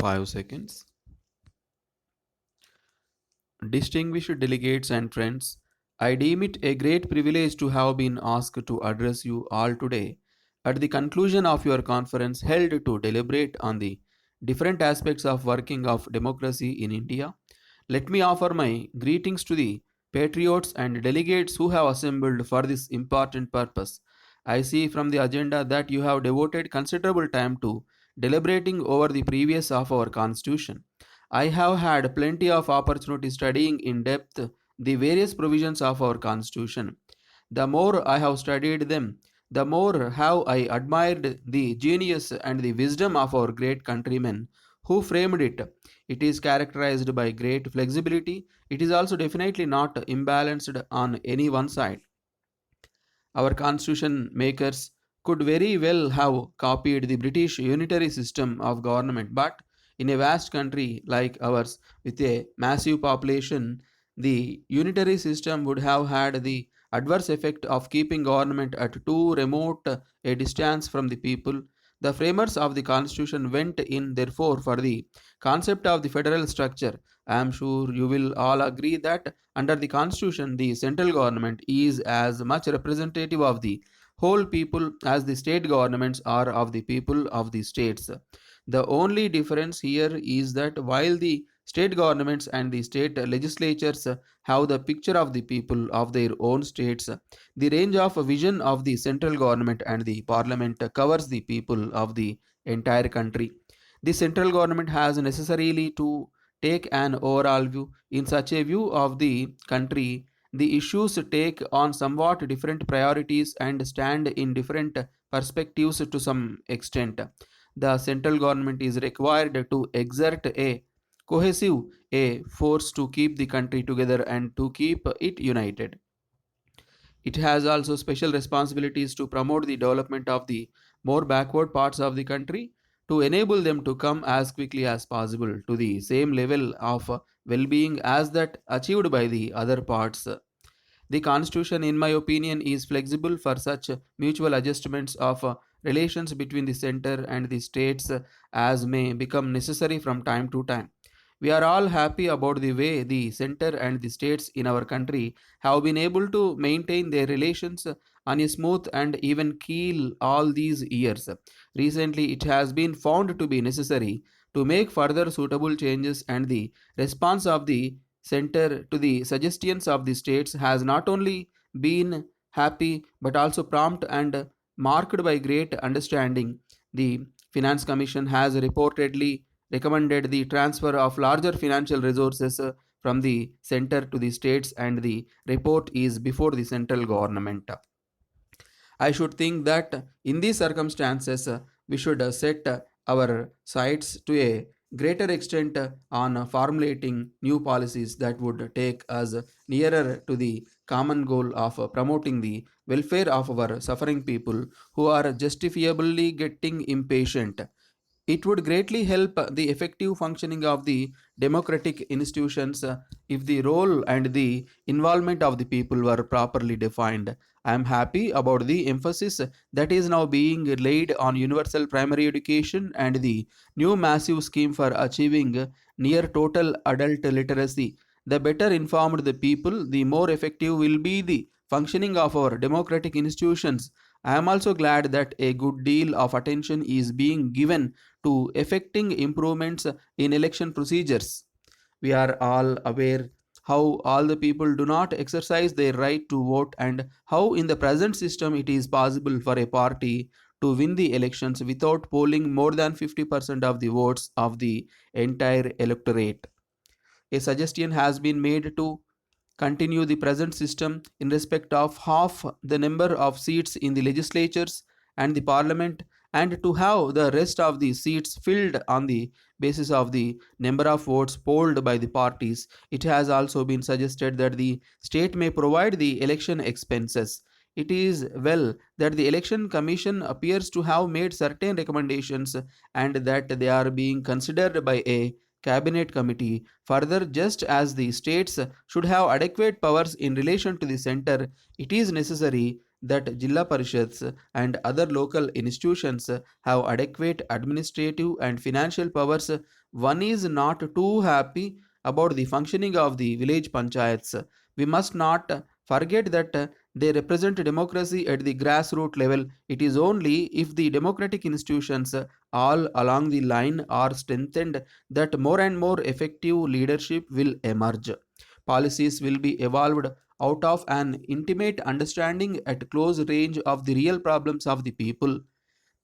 5 seconds. Distinguished delegates and friends, I deem it a great privilege to have been asked to address you all today at the conclusion of your conference held to deliberate on the different aspects of working of democracy in India. Let me offer my greetings to the patriots and delegates who have assembled for this important purpose. I see from the agenda that you have devoted considerable time to deliberating over the previous of our constitution. I have had plenty of opportunity studying in depth the various provisions of our constitution. The more I have studied them, the more have I admired the genius and the wisdom of our great countrymen who framed it. It is characterized by great flexibility. It is also definitely not imbalanced on any one side. Our constitution makers could very well have copied the British unitary system of government, but in a vast country like ours, with a massive population, the unitary system would have had the adverse effect of keeping government at too remote a distance from the people. The framers of the constitution went in, therefore, for the concept of the federal structure. I am sure you will all agree that under the constitution, the central government is as much representative of the whole people as the state governments are of the people of the states. The only difference here is that while the state governments and the state legislatures have the picture of the people of their own states, the range of vision of the central government and the parliament covers the people of the entire country. The central government has necessarily to take an overall view. In such a view of the country, the issues take on somewhat different priorities and stand in different perspectives to some extent. The central government is required to exert a cohesive a force to keep the country together and to keep it united. It has also special responsibilities to promote the development of the more backward parts of the country to enable them to come as quickly as possible to the same level of well-being as that achieved by the other parts. The constitution, in my opinion, is flexible for such mutual adjustments of relations between the center and the states as may become necessary from time to time. We are all happy about the way the center and the states in our country have been able to maintain their relations on a smooth and even keel all these years. Recently, it has been found to be necessary to make further suitable changes, and the response of the center to the suggestions of the states has not only been happy but also prompt and marked by great understanding. The Finance Commission has reportedly recommended the transfer of larger financial resources from the center to the states, and the report is before the central government. I should think that in these circumstances, we should set our sights to a greater extent on formulating new policies that would take us nearer to the common goal of promoting the welfare of our suffering people who are justifiably getting impatient. It would greatly help the effective functioning of the democratic institutions if the role and the involvement of the people were properly defined. I am happy about the emphasis that is now being laid on universal primary education and the new massive scheme for achieving near total adult literacy. The better informed the people, the more effective will be the functioning of our democratic institutions. I am also glad that a good deal of attention is being given to effecting improvements in election procedures. We are all aware how all the people do not exercise their right to vote, and how in the present system it is possible for a party to win the elections without polling more than 50% of the votes of the entire electorate. A suggestion has been made to continue the present system in respect of half the number of seats in the legislatures and the parliament, and to have the rest of the seats filled on the basis of the number of votes polled by the parties. It has also been suggested that the state may provide the election expenses. It is well that the election commission appears to have made certain recommendations, and that they are being considered by a cabinet committee. Further, just as the states should have adequate powers in relation to the center, it is necessary that Jilla Parishads and other local institutions have adequate administrative and financial powers, one is not too happy about the functioning of the village panchayats. We must not forget that they represent democracy at the grassroots level. It is only if the democratic institutions all along the line are strengthened that more and more effective leadership will emerge. Policies will be evolved out of an intimate understanding at close range of the real problems of the people.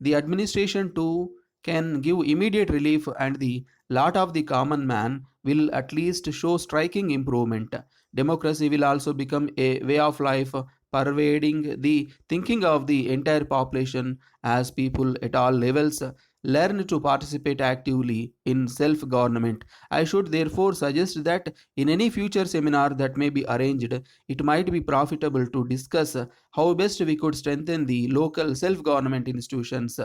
The administration too can give immediate relief, and the lot of the common man will at least show striking improvement. Democracy will also become a way of life, pervading the thinking of the entire population as people at all levels learn to participate actively in self government. I should therefore suggest that in any future seminar that may be arranged, it might be profitable to discuss how best we could strengthen the local self government institutions.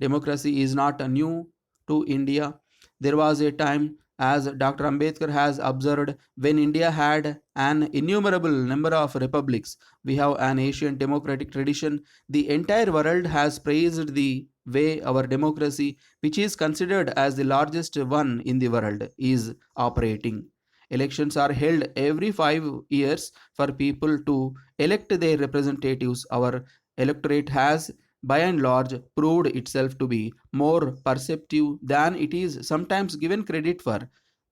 Democracy is not new to India. There was a time, as Dr. Ambedkar has observed, when India had an innumerable number of republics. We have an ancient democratic tradition. The entire world has praised the way our democracy, which is considered as the largest one in the world, is operating. Elections are held every 5 years for people to elect their representatives. Our electorate has by and large proved itself to be more perceptive than it is sometimes given credit for.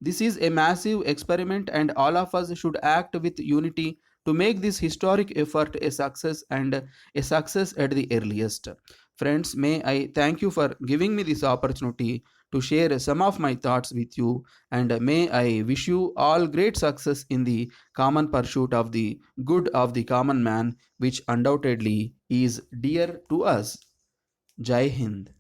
This is a massive experiment, and all of us should act with unity to make this historic effort a success, and a success at the earliest. Friends, may I thank you for giving me this opportunity to share some of my thoughts with you, and may I wish you all great success in the common pursuit of the good of the common man, which undoubtedly is dear to us. Jai Hind.